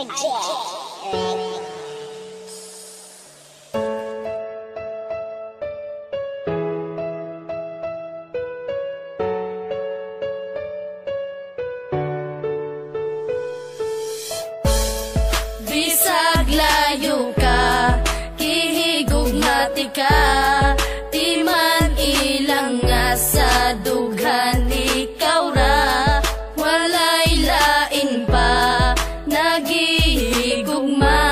Bisag layo ka, kihigugmati ka, di man ilang nga sa dughan ikaw ra, walay lain pa nagihigugma,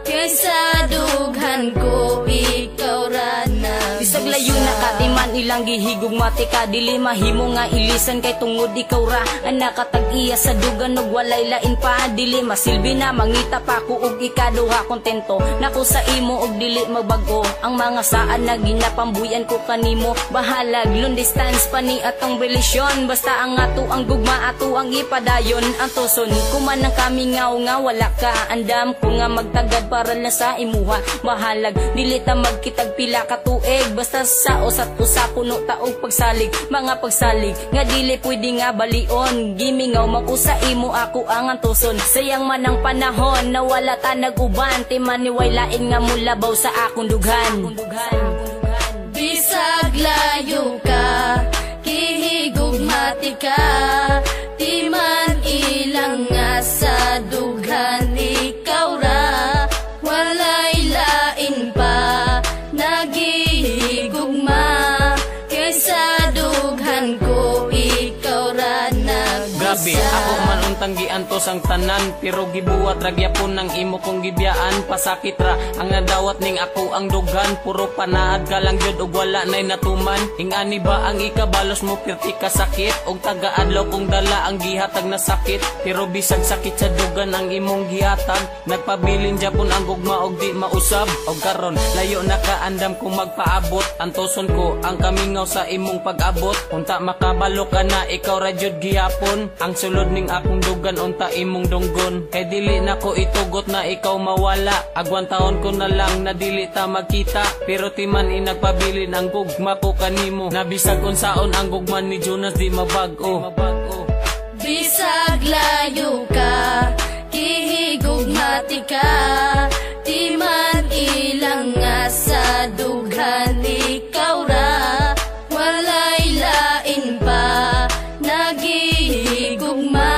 kaysa dughan ko ikaw ra na. Bisag layo na ka, di man ilang gihigugmati ka, dili mahimo nga ilisan kay tungod ikaw ra ang nakatag-iya sa dugan og walay lain pa, dili masilbi na mangita pa ko og ikaduha kontento nako sa imo og dili magbago ang mga saan na ginapambuyan ko kanimo, bahalag long distance pa ni atong relasyon, basta ang ato ang gugma ato ang ipadayon, ang tuson kuman ang kami nga wala ka, andam ko nga magtagad para lang sa imuha, bahalag dili ta magkitag pila ka tuig, basta sa usat usa puno taog pagsalig, mga pagsalig nga dili pwede nga balion, gimingaw makusa imo ako ang antuson, sayang man ang panahon na wala ta nag-uban, timaniway lain nga mulabaw sa akong dughan. Bisag layo ka, kihigugmati ka, di man ilang nga sa dughan ikaw ra, walay lain pa nagihigugma, kaysa dughan ko ikaw ra nagbisa. Grabe, ako man untang giantos ang tanan, pero gibuwat ragyapon ng imo kong gibiyaan, pasakit ra ang nadawat ning ako ang dughan, puro panaad ka lang jud og wala nay natuman, ingani ba ang ikabalos mo pirti ka sakit, og taga-adlaw kong dala ang gihatag na sakit, pero bisag sakit sa dugan ang imong gihatag, nagpabilin japon ang gugma og di mausab, og karon layo na kaandam kung magpaabot, antoson ko ang kamingaw sa imong pag-abot, unta makabalo ka na ikaw ra jud gihapon, ang sulod ning akong dugan unta imong dunggon, kay dili na ko itugot na ikaw mawala, agwan taon ko na lang na dili ta magkita, pero timan inagpabilin ang gugma ko kanimo, nabisag unsaon ang gugma ni Jonas di mabag-o. Bisag layo ka, kihigugmati ka, di man ilang nga sa dughan ikaw ra, walay lain pa nagihigugma,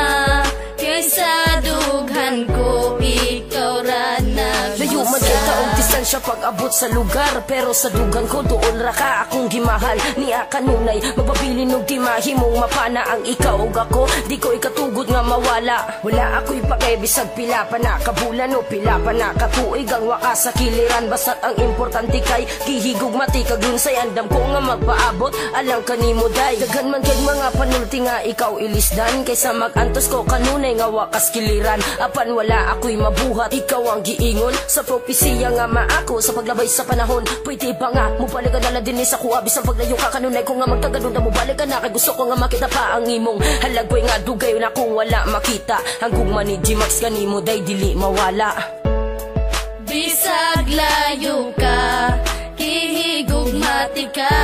kaysa dughan ko ikaw ra nagbisa. Layo man kay taong distansya pag-abot sa lugar, pero sa dugan ko doon ra ka akong gimahal, niya kanunay mapabilin og di mahimong mapana ang ikaw ug ako, di ko ikatugod nga mawala, wala ako'y pakebisag pila pa na kabulan o pila pa na katuig ang wakas sa kiliran, basta't ang importante kay gihigugmati kag lunsay, andam ko nga magpaabot alang kanimo day, daghan man kay mga panulti nga ikaw ilisdan, kaysa magantos ko kanunay nga wakas kiliran, apan wala ako'y mabuhat, ikaw ang giingon sa propesiya nga maako sa paglabay sa panahon, pwede ba nga mubalik ka na din sa kuha, bisang paglayo ka kanunay ko nga magtagadon na mubalik ka na, kay gusto ko nga makita pa ang imong halagway nga dugay na kung wala makita, ang gugma ni G-Max kanimo day dili mawala. Bisag layo ka, kihigugmati ka,